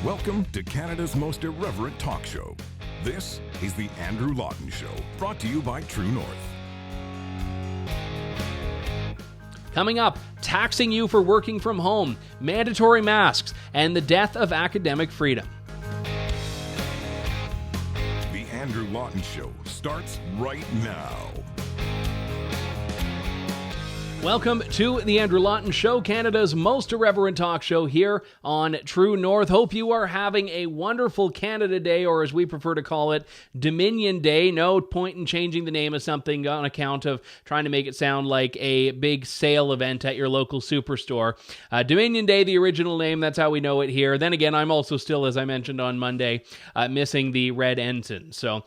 Welcome to Canada's most irreverent talk show. This is The Andrew Lawton Show, brought to you by True North. Coming up, taxing you for working from home, mandatory masks, and the death of academic freedom. The Andrew Lawton Show starts right now. Welcome to the Andrew Lawton Show, Canada's most irreverent talk show here on True North. Hope you are having a wonderful Canada Day, or as we prefer to call it, Dominion Day. No point in changing the name of something on account of trying to make it sound like a big sale event at your local superstore. Dominion Day, the original name, that's how we know it here. Then again, I'm also still, as I mentioned on Monday, missing the red ensign. So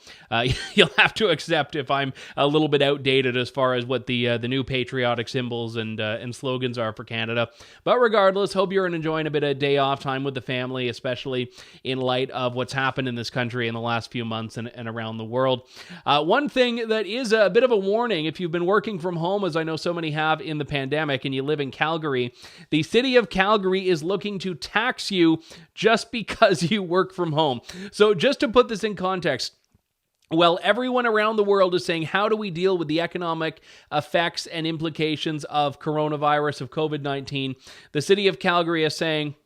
you'll have to accept if I'm a little bit outdated as far as what the new patriotic symbols and slogans are for Canada. But regardless, hope you're enjoying a bit of day off time with the family, especially in light of what's happened in this country in the last few months and around the world. One thing that is a bit of a warning, if you've been working from home, as I know so many have in the pandemic, and you live in Calgary, the city of Calgary is looking to tax you just because you work from home. So just to put this in context, well, everyone around the world is saying, how do we deal with the economic effects and implications of coronavirus, of COVID-19? The city of Calgary is saying,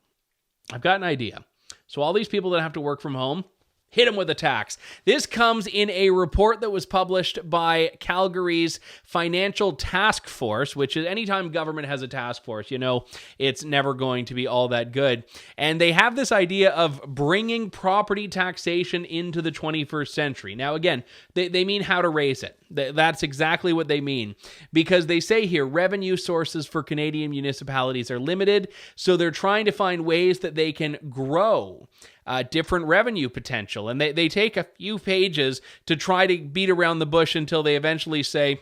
I've got an idea. So all these people that have to work from home, hit them with a tax. This comes in a report that was published by Calgary's Financial Task Force, which is anytime government has a task force, you know, it's never going to be all that good. And they have this idea of bringing property taxation into the 21st century. Now, again, they mean how to raise it. That's exactly what they mean. Because they say here, revenue sources for Canadian municipalities are limited, so they're trying to find ways that they can grow different revenue potential. And they take a few pages to try to beat around the bush until they eventually say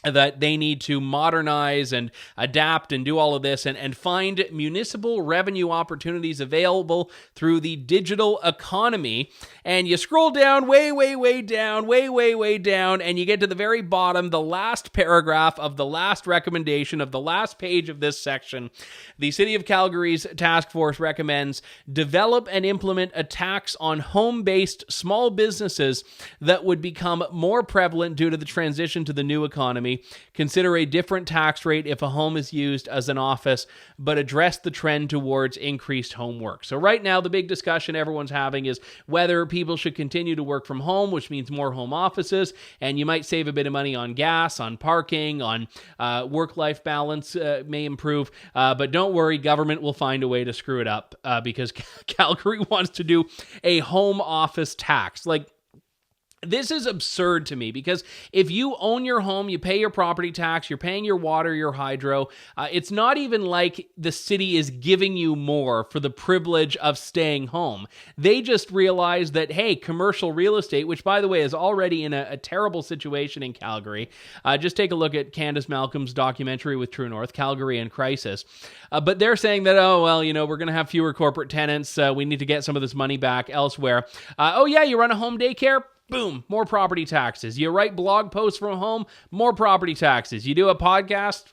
that they need to modernize and adapt and do all of this and find municipal revenue opportunities available through the digital economy. And you scroll down, way down, and you get to the very bottom, the last paragraph of the last recommendation of the last page of this section. The City of Calgary's task force recommends develop and implement a tax on home-based small businesses that would become more prevalent due to the transition to the new economy. Consider a different tax rate if a home is used as an office, but address the trend towards increased homework. So right now, the big discussion everyone's having is whether people should continue to work from home, which means more home offices, and you might save a bit of money on gas, on parking, on work-life balance may improve, but don't worry, government will find a way to screw it up because Calgary wants to do a home office tax. This is absurd to me because if you own your home, you pay your property tax, you're paying your water, your hydro. It's not even like the city is giving you more for the privilege of staying home. They just realized that, hey, commercial real estate, which by the way is already in a terrible situation in Calgary. Just take a look at Candace Malcolm's documentary with True North, Calgary in Crisis. But they're saying that, we're going to have fewer corporate tenants. We need to get some of this money back elsewhere. You run a home daycare? Boom, more property taxes. You write blog posts from home, more property taxes. You do a podcast?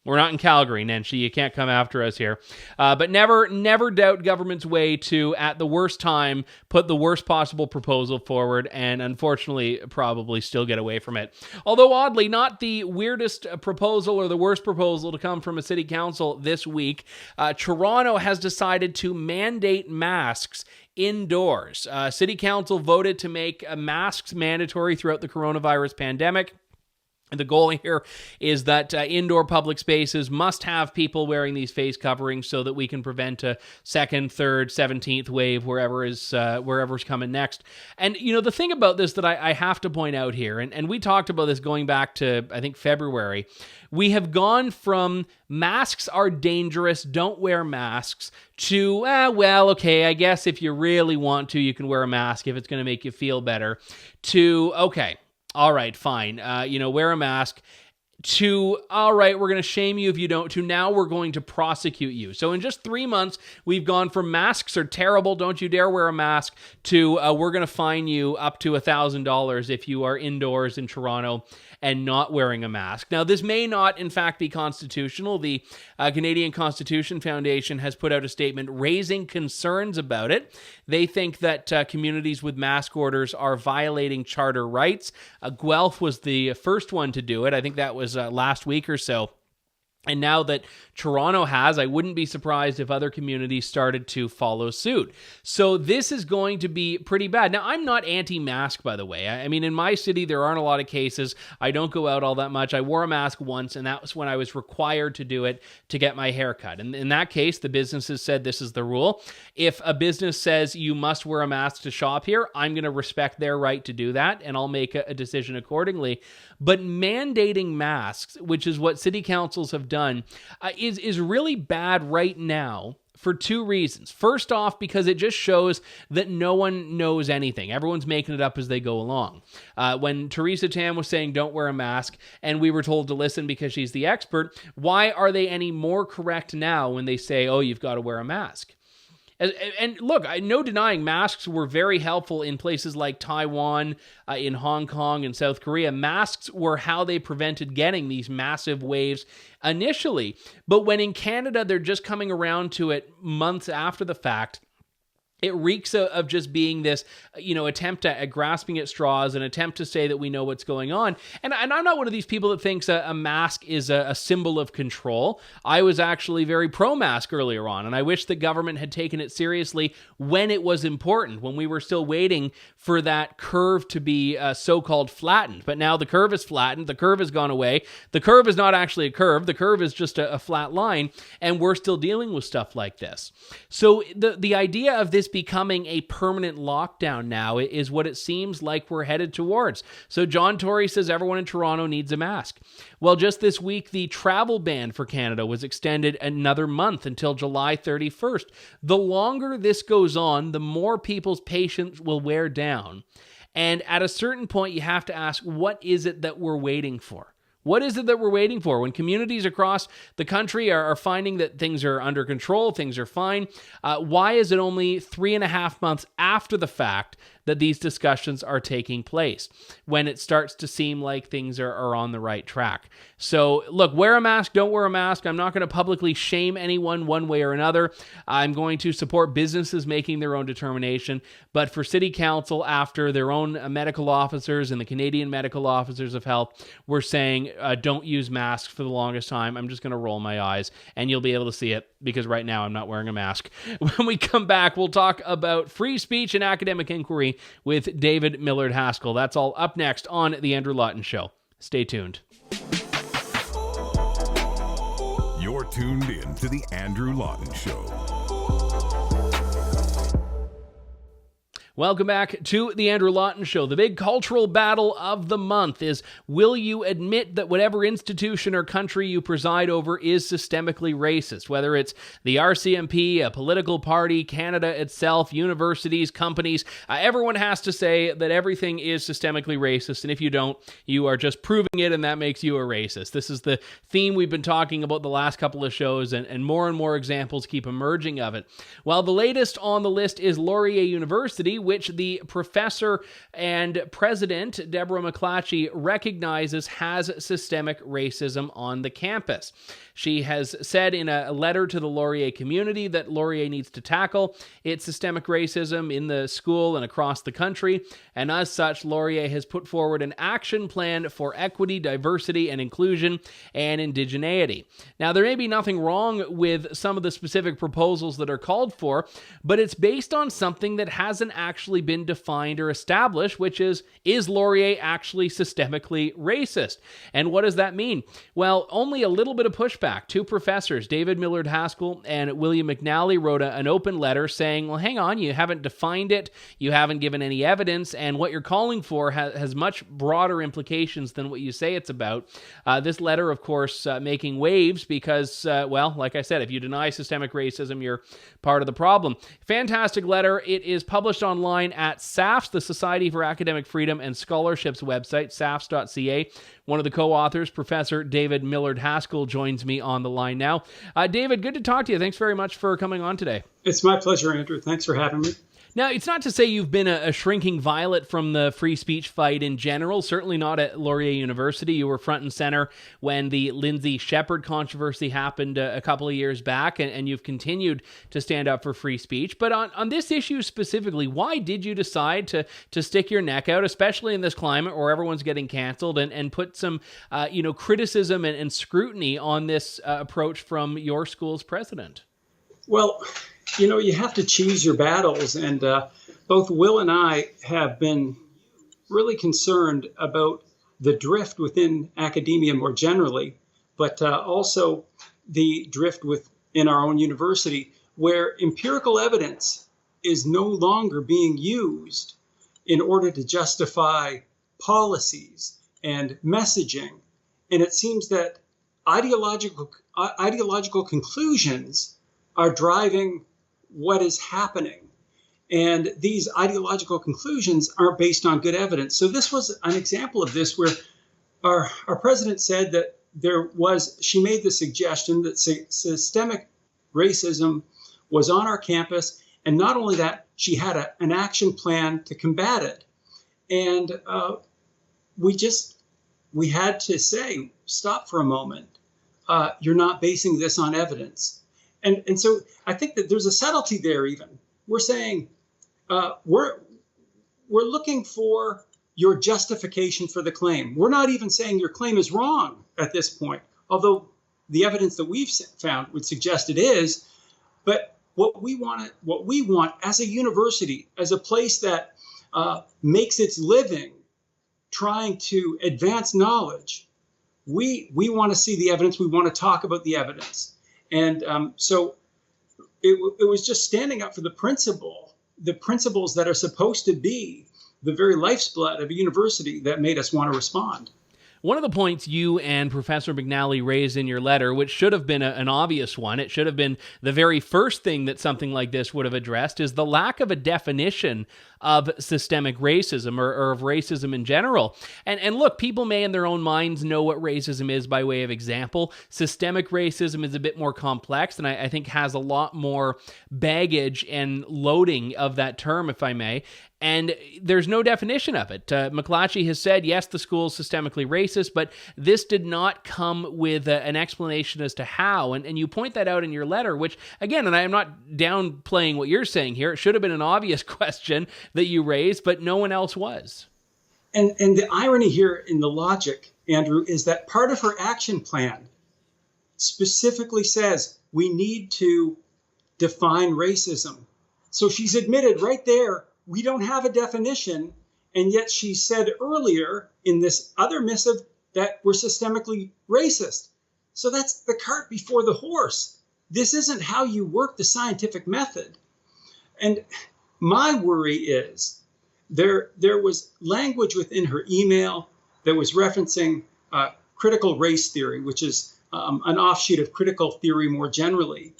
We're not in Calgary, Nenshi. You can't come after us here. But never doubt government's way to, at the worst time, put the worst possible proposal forward and unfortunately probably still get away from it. Although oddly, not the weirdest proposal or the worst proposal to come from a city council this week. Toronto has decided to mandate masks indoors. City Council voted to make masks mandatory throughout the coronavirus pandemic. The goal here is that indoor public spaces must have people wearing these face coverings so that we can prevent a second, third, 17th wave, wherever's coming next. And, the thing about this that I have to point out here, and we talked about this going back to, I think, February, we have gone from masks are dangerous, don't wear masks, to, I guess if you really want to, you can wear a mask if it's going to make you feel better, to, okay, all right, fine, wear a mask, to, all right, we're going to shame you if you don't, to now we're going to prosecute you. So in just 3 months, we've gone from masks are terrible, don't you dare wear a mask, to we're going to fine you up to $1,000 if you are indoors in Toronto and not wearing a mask. Now, this may not, in fact, be constitutional. The Canadian Constitution Foundation has put out a statement raising concerns about it. They think that communities with mask orders are violating charter rights. Guelph was the first one to do it. I think that was last week or so. And now that Toronto has, I wouldn't be surprised if other communities started to follow suit. So this is going to be pretty bad. Now, I'm not anti-mask, by the way. I mean, in my city, there aren't a lot of cases. I don't go out all that much. I wore a mask once, and that was when I was required to do it to get my hair cut. And in that case, the businesses said this is the rule. If a business says you must wear a mask to shop here, I'm going to respect their right to do that, and I'll make a decision accordingly. But mandating masks, which is what city councils have done, is really bad right now for two reasons. First off, because it just shows that no one knows anything. Everyone's making it up as they go along. When Theresa Tam was saying don't wear a mask, and we were told to listen because she's the expert, why are they any more correct now when they say, oh, you've got to wear a mask? And look, no denying masks were very helpful in places like Taiwan, in Hong Kong, and South Korea. Masks were how they prevented getting these massive waves initially. But when in Canada, they're just coming around to it months after the fact, it reeks of just being this, attempt at grasping at straws, an attempt to say that we know what's going on. And I'm not one of these people that thinks a mask is a symbol of control. I was actually very pro-mask earlier on, and I wish the government had taken it seriously when it was important, when we were still waiting for that curve to be so-called flattened. But now the curve is flattened, the curve has gone away. The curve is not actually a curve, the curve is just a flat line, and we're still dealing with stuff like this. So the idea of this becoming a permanent lockdown now is what it seems like we're headed towards. So John Tory says everyone in Toronto needs a mask. Well, just this week, the travel ban for Canada was extended another month until July 31st. The longer this goes on, the more people's patience will wear down. And at a certain point, you have to ask, what is it that we're waiting for? What is it that we're waiting for? When communities across the country are finding that things are under control, things are fine, why is it only 3.5 months after the fact that these discussions are taking place, when it starts to seem like things are on the right track? So look, wear a mask, don't wear a mask. I'm not going to publicly shame anyone one way or another. I'm going to support businesses making their own determination. But for City Council, after their own medical officers and the Canadian Medical Officers of Health were saying, don't use masks for the longest time, I'm just going to roll my eyes, and you'll be able to see it because right now I'm not wearing a mask. When we come back, we'll talk about free speech and academic inquiry with David Millard Haskell. That's all up next on The Andrew Lawton Show. Stay tuned. You're tuned in to The Andrew Lawton Show. Welcome back to The Andrew Lawton Show. The big cultural battle of the month is, will you admit that whatever institution or country you preside over is systemically racist? Whether it's the RCMP, a political party, Canada itself, universities, companies, everyone has to say that everything is systemically racist, and if you don't, you are just proving it, and that makes you a racist. This is the theme we've been talking about the last couple of shows, and more examples keep emerging of it. Well, the latest on the list is Laurier University, which the professor and president, Deborah McClatchy, recognizes has systemic racism on the campus. She has said in a letter to the Laurier community that Laurier needs to tackle its systemic racism in the school and across the country, and as such, Laurier has put forward an action plan for equity, diversity, and inclusion, and indigeneity. Now, there may be nothing wrong with some of the specific proposals that are called for, but it's based on something that hasn't actually been defined or established, which is Laurier actually systemically racist? And what does that mean? Well, only a little bit of pushback pushback. Two professors, David Millard Haskell and William McNally, wrote an open letter saying, well, hang on, you haven't defined it, you haven't given any evidence, and what you're calling for has much broader implications than what you say it's about. This letter, of course, making waves because, well, like I said, if you deny systemic racism, you're part of the problem. Fantastic letter. It is published online at SAFS, the Society for Academic Freedom and Scholarship's website, safs.ca. One of the co-authors, Professor David Millard Haskell, joins me on the line now. David, good to talk to you. Thanks very much for coming on today. It's my pleasure, Andrew. Thanks for having me. Now, it's not to say you've been a shrinking violet from the free speech fight in general, certainly not at Laurier University. You were front and center when the Lindsay Shepherd controversy happened a couple of years back, and you've continued to stand up for free speech. But on this issue specifically, why did you decide to stick your neck out, especially in this climate where everyone's getting canceled, and put some criticism and scrutiny on this approach from your school's president? Well, you have to choose your battles, and both Will and I have been really concerned about the drift within academia more generally, but also the drift within our own university, where empirical evidence is no longer being used in order to justify policies and messaging. And it seems that ideological conclusions are driving what is happening. And these ideological conclusions aren't based on good evidence. So this was an example of this, where our president said that she made the suggestion that systemic racism was on our campus. And not only that, she had an action plan to combat it. And we had to say, stop for a moment. You're not basing this on evidence. And so I think that there's a subtlety there even. We're saying, we're looking for your justification for the claim. We're not even saying your claim is wrong at this point, although the evidence that we've found would suggest it is. But what we want as a university, as a place that makes its living trying to advance knowledge, we want to see the evidence. We want to talk about the evidence. And so it was just standing up for the principles that are supposed to be the very lifeblood of a university that made us want to respond. One of the points you and Professor McNally raised in your letter, which should have been an obvious one, it should have been the very first thing that something like this would have addressed, is the lack of a definition of systemic racism or of racism in general. And look, people may in their own minds know what racism is by way of example. Systemic racism is a bit more complex and I think has a lot more baggage and loading of that term, if I may. And there's no definition of it. McClatchy has said, yes, the school is systemically racist, but this did not come with an explanation as to how. And you point that out in your letter, which, again, and I am not downplaying what you're saying here, it should have been an obvious question that you raised, but no one else was. And the irony here in the logic, Andrew, is that part of her action plan specifically says we need to define racism. So she's admitted right there, we don't have a definition, and yet she said earlier in this other missive that we're systemically racist. So that's the cart before the horse. This isn't how you work the scientific method. And my worry is there was language within her email that was referencing critical race theory, which is an offshoot of critical theory more generally.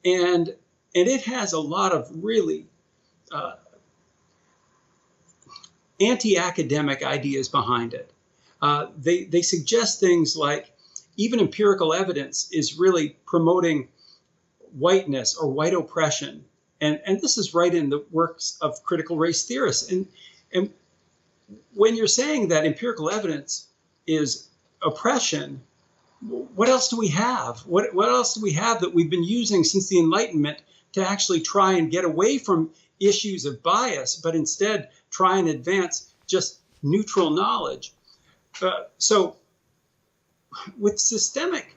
And it has a lot of really anti-academic ideas behind it. They suggest things like even empirical evidence is really promoting whiteness or white oppression. And this is right in the works of critical race theorists. And when you're saying that empirical evidence is oppression, what else do we have? What else do we have that we've been using since the Enlightenment to actually try and get away from issues of bias, but instead try and advance just neutral knowledge? So with systemic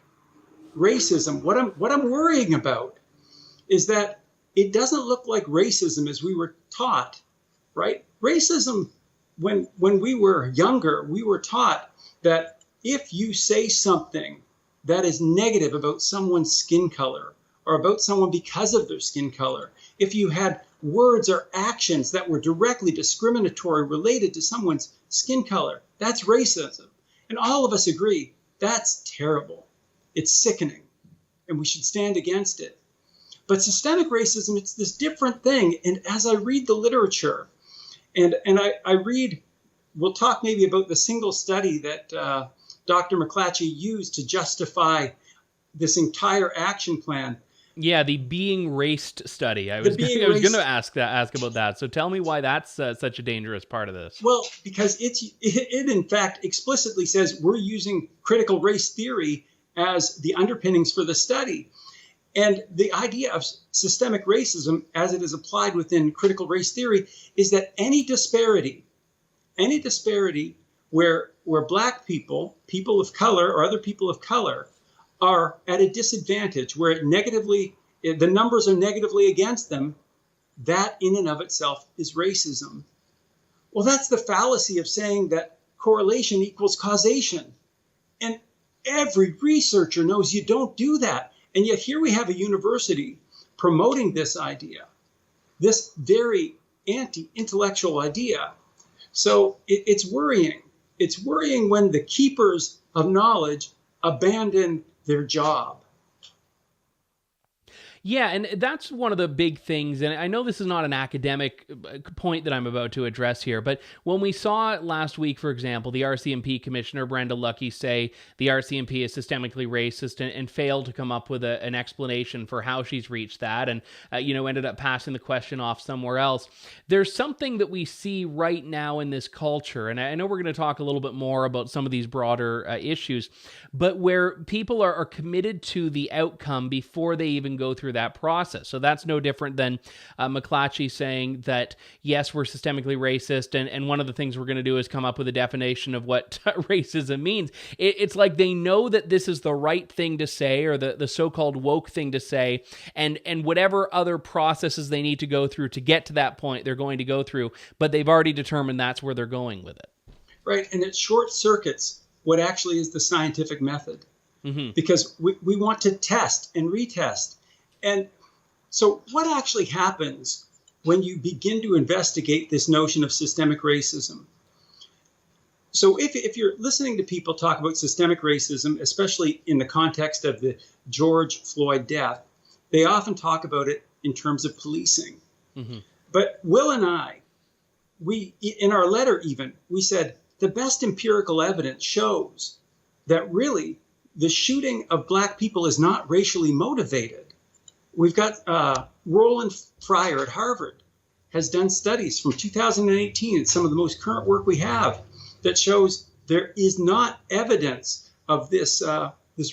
racism, what I'm worrying about is that it doesn't look like racism as we were taught, right? Racism, when we were younger, we were taught that if you say something that is negative about someone's skin color or about someone because of their skin color, if you had words or actions that were directly discriminatory related to someone's skin color, that's racism. And all of us agree that's terrible. It's sickening, and we should stand against it. But systemic racism, it's this different thing. And as I read the literature, and I read, we'll talk maybe about the single study that Dr. McClatchy used to justify this entire action plan. Yeah, the being raced study. I was going to ask about that. So tell me why that's such a dangerous part of this. Well, because it in fact explicitly says we're using critical race theory as the underpinnings for the study. And the idea of systemic racism, as it is applied within critical race theory, is that any disparity where Black people, people of color, or other people of color are at a disadvantage, where the numbers are negatively against them, that in and of itself is racism. Well, that's the fallacy of saying that correlation equals causation. And every researcher knows you don't do that. And yet here we have a university promoting this idea, this very anti-intellectual idea. So it's worrying. It's worrying when the keepers of knowledge abandon their job. Yeah, and that's one of the big things, and I know this is not an academic point that I'm about to address here, but when we saw last week, for example, the RCMP Commissioner, Brenda Lucki, say the RCMP is systemically racist and failed to come up with an explanation for how she's reached that, and ended up passing the question off somewhere else. There's something that we see right now in this culture, and I know we're going to talk a little bit more about some of these broader issues, but where people are committed to the outcome before they even go through that process. So that's no different than McClatchy saying that, yes, we're systemically racist, and one of the things we're going to do is come up with a definition of what racism means. It's like they know that this is the right thing to say, or the so-called woke thing to say, and whatever other processes they need to go through to get to that point, they're going to go through, but they've already determined that's where they're going with it. Right, and it short circuits what actually is the scientific method, because we want to test and retest. And so what actually happens when you begin to investigate this notion of systemic racism? So if you're listening to people talk about systemic racism, especially in the context of the George Floyd death, they often talk about it in terms of policing. But Will and I, we in our letter even, we said the best empirical evidence shows that really the shooting of Black people is not racially motivated. We've got Roland Fryer at Harvard has done studies from 2018. It's some of the most current work we have that shows there is not evidence of this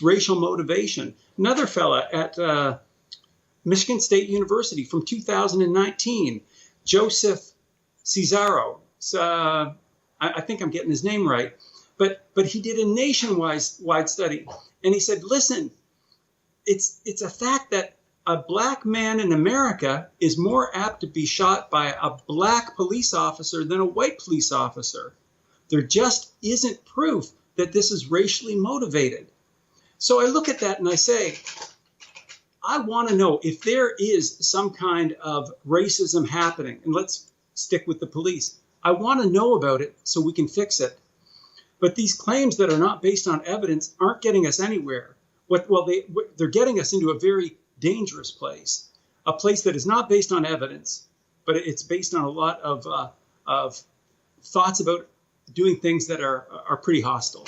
racial motivation. Another fella at Michigan State University from 2019, Joseph Cesaro. I think I'm getting his name right, but he did a nationwide study, and he said, listen, it's a fact that a Black man in America is more apt to be shot by a Black police officer than a white police officer. There just isn't proof that this is racially motivated. So I look at that and I say, I want to know if there is some kind of racism happening, and let's stick with the police. I want to know about it so we can fix it. But these claims that are not based on evidence aren't getting us anywhere. They're getting us into a very dangerous place, a place that is not based on evidence, but it's based on a lot of thoughts about doing things that are pretty hostile.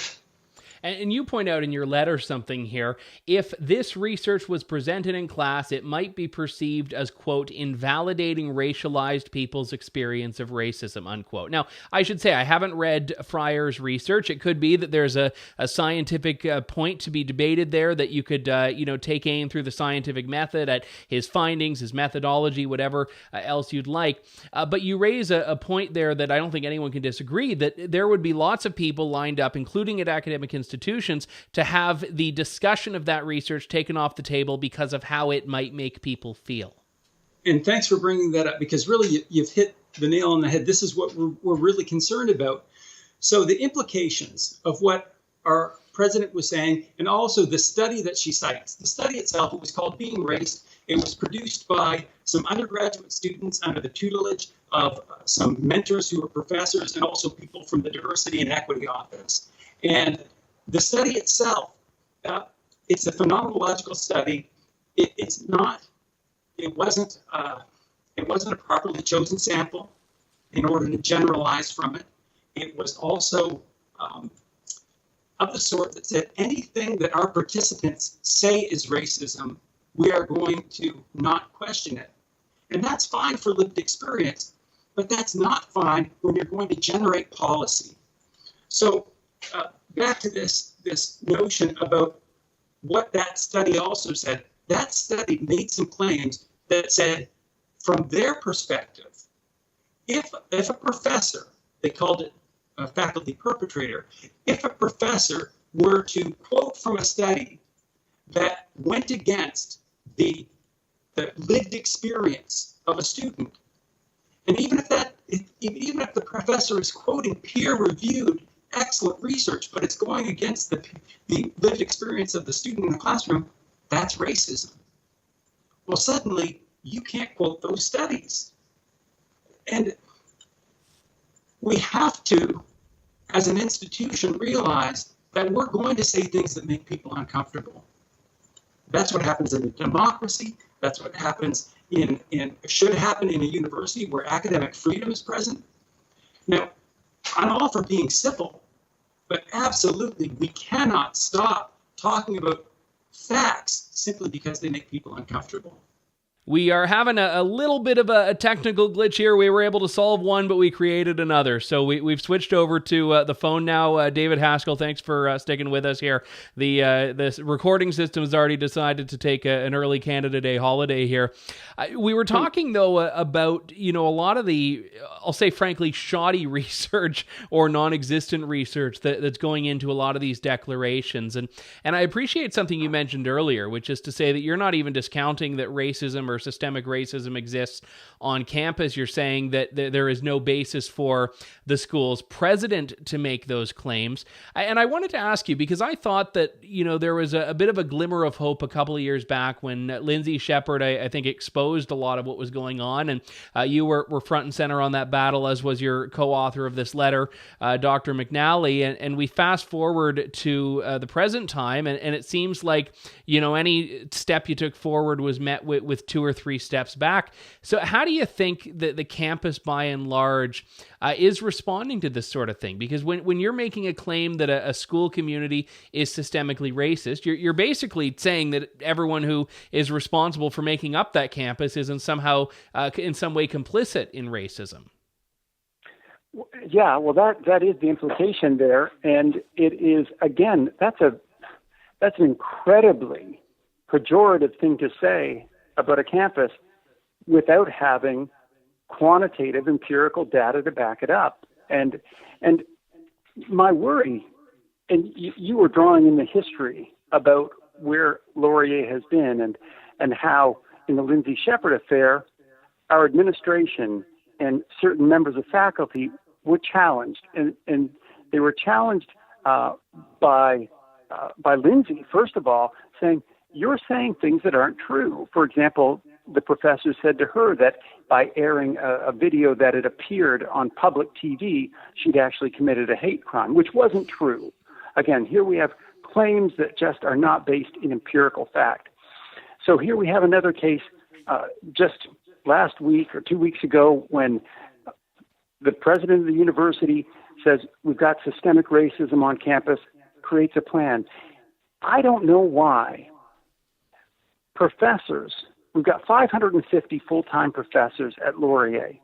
And you point out in your letter something here. If this research was presented in class, it might be perceived as, quote, invalidating racialized people's experience of racism, unquote. Now, I should say I haven't read Fryer's research. It could be that there's a scientific point to be debated there, that you could, take aim through the scientific method at his findings, his methodology, whatever else you'd like. But you raise a point there that I don't think anyone can disagree, that there would be lots of people lined up, including at academic institutions, to have the discussion of that research taken off the table because of how it might make people feel. And thanks for bringing that up, because really you've hit the nail on the head. This is what we're really concerned about. So the implications of what are president was saying, and also the study that she cites. The study itself, it was called Being Raced. It was produced by some undergraduate students under the tutelage of some mentors who were professors and also people from the Diversity and Equity Office. And the study itself, it's a phenomenological study. It wasn't a properly chosen sample in order to generalize from it. It was also of the sort that said anything that our participants say is racism, we are going to not question it. And that's fine for lived experience, but that's not fine when you're going to generate policy. So back to this notion about what that study also said. That study made some claims that said, from their perspective, if a professor, they called it a faculty perpetrator, if a professor were to quote from a study that went against the lived experience of a student, and even if the professor is quoting peer-reviewed excellent research, but it's going against the lived experience of the student in the classroom, that's racism. Well, suddenly you can't quote those studies. And we have to, as an institution, realize that we're going to say things that make people uncomfortable. That's what happens in a democracy. That's what happens should happen in a university where academic freedom is present. Now, I'm all for being civil, but absolutely we cannot stop talking about facts simply because they make people uncomfortable. We are having a little bit of a technical glitch here. We were able to solve one, but we created another. So we've switched over to the phone now. David Haskell, thanks for sticking with us here. The recording system has already decided to take an early Canada Day holiday here. We were talking, though, about, a lot of the, I'll say frankly, shoddy research or non-existent research that's going into a lot of these declarations. And I appreciate something you mentioned earlier, which is to say that you're not even discounting that racism or systemic racism exists on campus. You're saying that there is no basis for the school's president to make those claims. And I wanted to ask you, because I thought that, there was a bit of a glimmer of hope a couple of years back when Lindsay Shepherd, I think, exposed a lot of what was going on. And you were front and center on that battle, as was your co-author of this letter, Dr. McNally. And we fast forward to the present time, and it seems like, any step you took forward was met with 2 or 3 steps back. So how do you think that the campus, by and large, is responding to this sort of thing? Because when you're making a claim that a school community is systemically racist, you're basically saying that everyone who is responsible for making up that campus is in some way complicit in racism. Yeah, well, that is the implication there, and it is, again, that's an incredibly pejorative thing to say about a campus without having quantitative empirical data to back it up. And my worry, and you were drawing in the history about where Laurier has been and how in the Lindsay Shepherd affair, our administration and certain members of faculty were challenged, and they were challenged by Lindsay, first of all, saying, you're saying things that aren't true. For example, the professor said to her that by airing a video that had appeared on public TV, she'd actually committed a hate crime, which wasn't true. Again, here we have claims that just are not based in empirical fact. So here we have another case just last week or 2 weeks ago when the president of the university says, we've got systemic racism on campus, creates a plan. I don't know why professors, we've got 550 full-time professors at Laurier,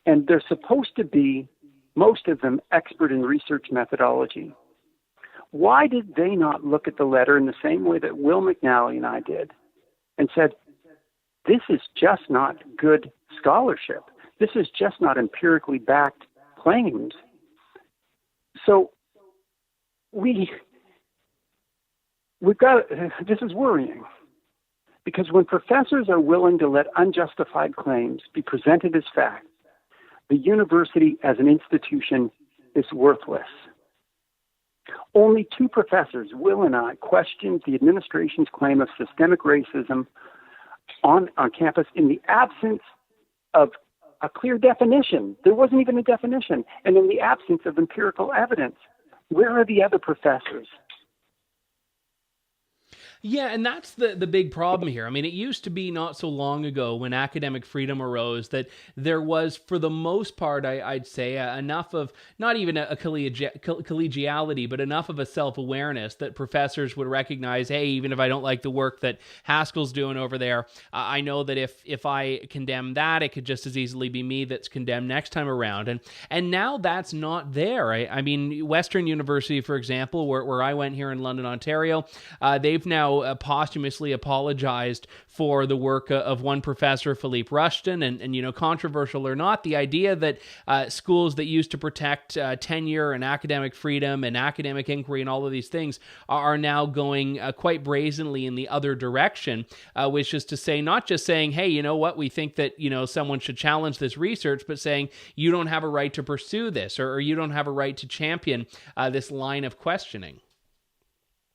and they're supposed to be, most of them, expert in research methodology. Why did they not look at the letter in the same way that Will McNally and I did and said, this is just not good scholarship. This is just not empirically backed claims. So we've got, this is worrying. Because when professors are willing to let unjustified claims be presented as fact, the university as an institution is worthless. Only 2 professors, Will and I, questioned the administration's claim of systemic racism on campus in the absence of a clear definition. There wasn't even a definition. And in the absence of empirical evidence. Where are the other professors? Yeah, and that's the big problem here. I mean, it used to be not so long ago when academic freedom arose that there was, for the most part, I'd say, enough of, not even a collegiality, but enough of a self-awareness that professors would recognize, hey, even if I don't like the work that Haskell's doing over there, I know that if I condemn that, it could just as easily be me that's condemned next time around. And now that's not there. I mean, Western University, for example, where I went here in London, Ontario, they've now posthumously apologized for the work of one professor, Philippe Rushton, and you know, controversial or not, the idea that schools that used to protect tenure and academic freedom and academic inquiry and all of these things are now going quite brazenly in the other direction, which is to say, not just saying, hey, you know what, we think that, you know, someone should challenge this research, but saying you don't have a right to pursue this, or you don't have a right to champion this line of questioning.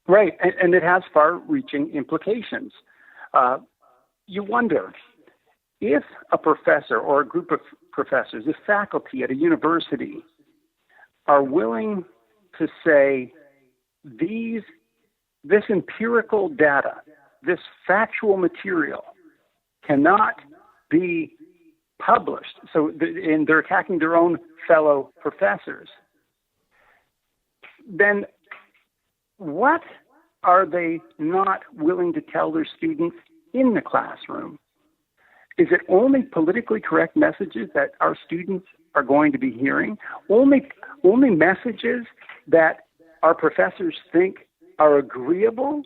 Right, and it has far-reaching implications. You wonder if a professor or a group of professors, if faculty at a university are willing to say this empirical data, this factual material cannot be published, and they're attacking their own fellow professors, then what are they not willing to tell their students in the classroom? Is it only politically correct messages that our students are going to be hearing? Only messages that our professors think are agreeable?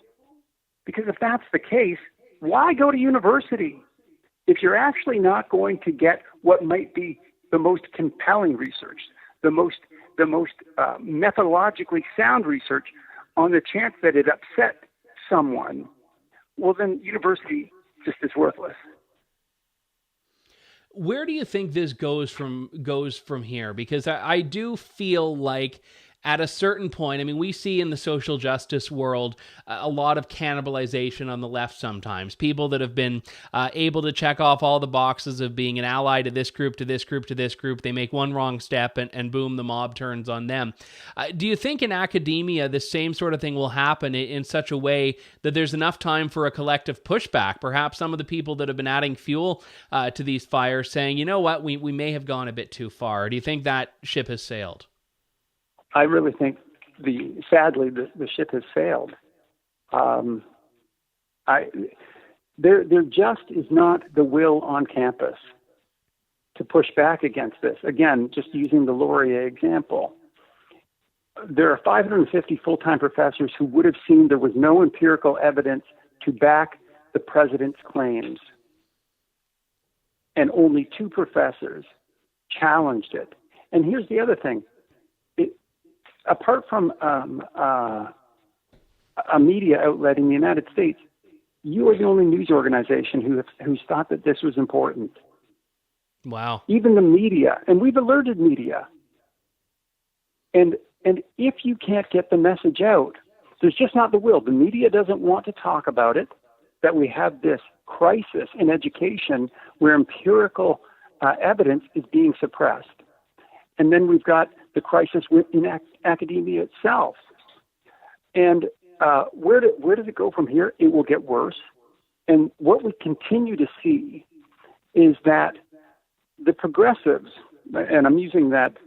Because if that's the case, why go to university? If you're actually not going to get what might be the most compelling research, the most methodologically sound research, on the chance that it upset someone, well, then university just is worthless. Where do you think this goes from here? Because I do feel like at a certain point, I mean, we see in the social justice world a lot of cannibalization on the left sometimes. People that have been able to check off all the boxes of being an ally to this group, to this group, to this group. They make one wrong step and boom, the mob turns on them. Do you think in academia the same sort of thing will happen in such a way that there's enough time for a collective pushback? Perhaps some of the people that have been adding fuel to these fires saying, you know what, we may have gone a bit too far. Or do you think that ship has sailed? I really think, sadly, the ship has sailed. There just is not the will on campus to push back against this. Again, just using the Laurier example, there are 550 full-time professors who would have seen there was no empirical evidence to back the president's claims, and only 2 professors challenged it. And here's the other thing. Apart from a media outlet in the United States, you are the only news organization who's thought that this was important. Wow. Even the media, and we've alerted media. And if you can't get the message out, there's just not the will. The media doesn't want to talk about it, that we have this crisis in education where empirical evidence is being suppressed. And then we've got the crisis in academia itself. And where does it go from here? It will get worse. And what we continue to see is that the progressives, and I'm using that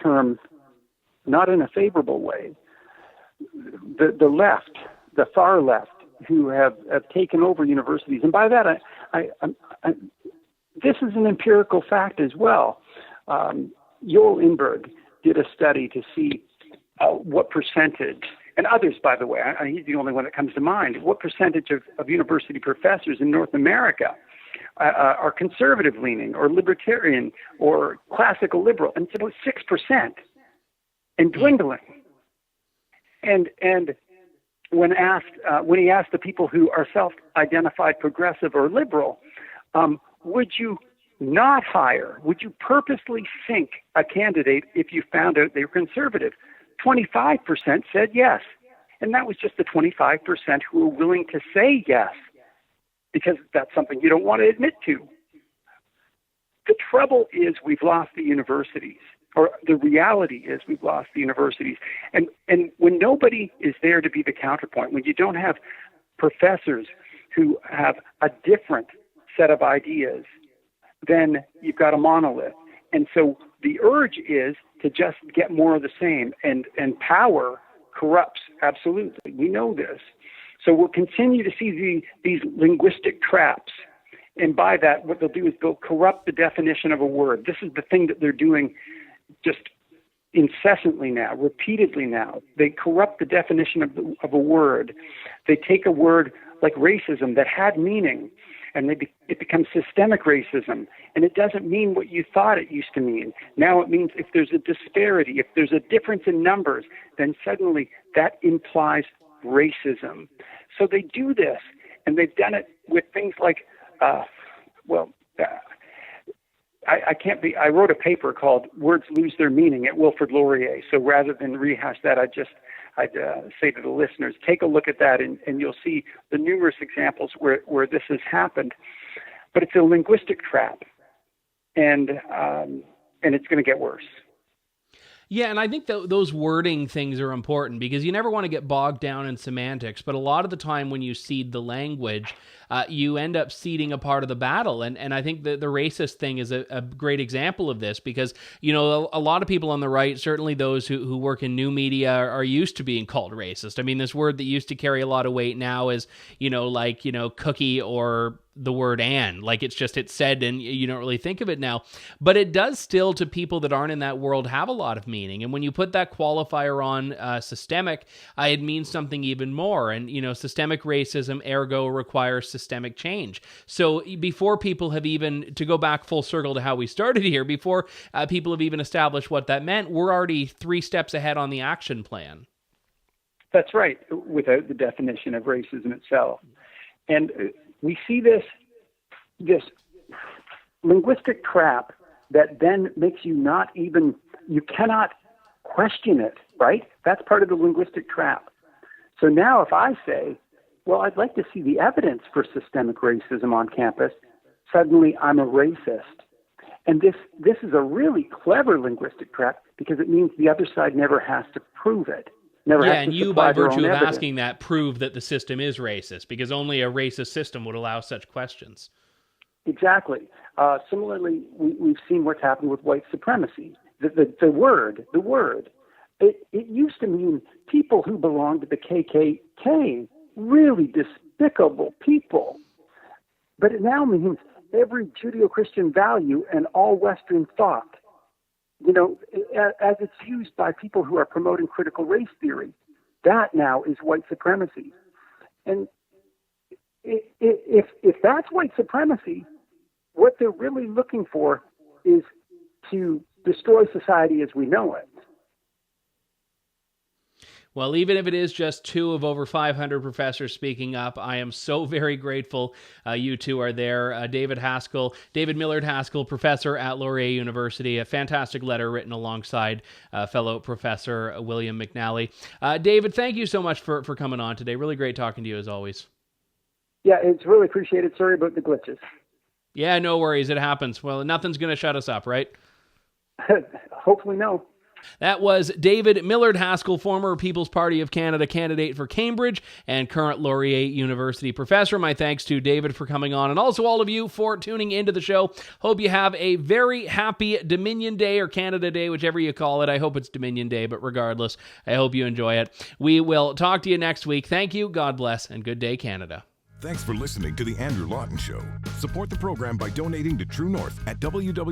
term not in a favorable way, the left, the far left, who have taken over universities. And by that, this is an empirical fact as well. Joel Inberg did a study to see what percentage, and others, by the way, he's the only one that comes to mind, what percentage of university professors in North America are conservative-leaning or libertarian or classical liberal, and it's about 6% and dwindling. And when he asked the people who are self-identified progressive or liberal, would you not hire, would you purposely sink a candidate if you found out they were conservative? 25% said yes. And that was just the 25% who were willing to say yes, because that's something you don't want to admit to. The trouble is we've lost the universities, or the reality is we've lost the universities. And when nobody is there to be the counterpoint, when you don't have professors who have a different set of ideas, then you've got a monolith. And so the urge is to just get more of the same, and power corrupts, absolutely. We know this. So we'll continue to see these linguistic traps. And by that, what they'll do is they'll corrupt the definition of a word. This is the thing that they're doing just incessantly now, repeatedly now. They corrupt the definition of a word. They take a word like racism that had meaning, and it becomes systemic racism, and it doesn't mean what you thought it used to mean. Now it means if there's a disparity, if there's a difference in numbers, then suddenly that implies racism. So they do this, and they've done it with things like, I wrote a paper called Words Lose Their Meaning at Wilfrid Laurier. So rather than rehash that, I'd say to the listeners, take a look at that, and you'll see the numerous examples where this has happened. But it's a linguistic trap, and it's going to get worse. Yeah, and I think those wording things are important, because you never want to get bogged down in semantics, but a lot of the time when you seed the language, you end up seeding a part of the battle. And I think the racist thing is a great example of this, because, you know, a lot of people on the right, certainly those who work in new media, are used to being called racist. I mean, this word that used to carry a lot of weight now is, cookie, or the word "and," like it's said and you don't really think of it now, but it does still, to people that aren't in that world, have a lot of meaning. And when you put that qualifier on systemic, it means something even more. And systemic racism ergo requires systemic change. So before people have even, to go back full circle to how we started here, before people have even established what that meant, we're already 3 steps ahead on the action plan. That's right, without the definition of racism itself. And we see this linguistic trap that then makes you you cannot question it, right? That's part of the linguistic trap. So now if I say, well, I'd like to see the evidence for systemic racism on campus, suddenly I'm a racist. And this is a really clever linguistic trap, because it means the other side never has to prove it. And you, by virtue of asking that, prove that the system is racist, because only a racist system would allow such questions. Exactly. Similarly, we've seen what's happened with white supremacy. The word, it used to mean people who belonged to the KKK, really despicable people. But it now means every Judeo-Christian value and all Western thought. As it's used by people who are promoting critical race theory, that now is white supremacy. And if that's white supremacy, what they're really looking for is to destroy society as we know it. Well, even if it is just 2 of over 500 professors speaking up, I am so very grateful you two are there. David Millard Haskell, professor at Laurier University, a fantastic letter written alongside fellow professor William McNally. David, thank you so much for coming on today. Really great talking to you as always. Yeah, it's really appreciated. Sorry about the glitches. Yeah, no worries. It happens. Well, nothing's going to shut us up, right? Hopefully no. That was David Millard Haskell, former People's Party of Canada candidate for Cambridge and current Laurier University professor. My thanks to David for coming on, and also all of you for tuning into the show. Hope you have a very happy Dominion Day, or Canada Day, whichever you call it. I hope it's Dominion Day, but regardless, I hope you enjoy it. We will talk to you next week. Thank you, God bless, and good day, Canada. Thanks for listening to The Andrew Lawton Show. Support the program by donating to True North at www.tnc.news.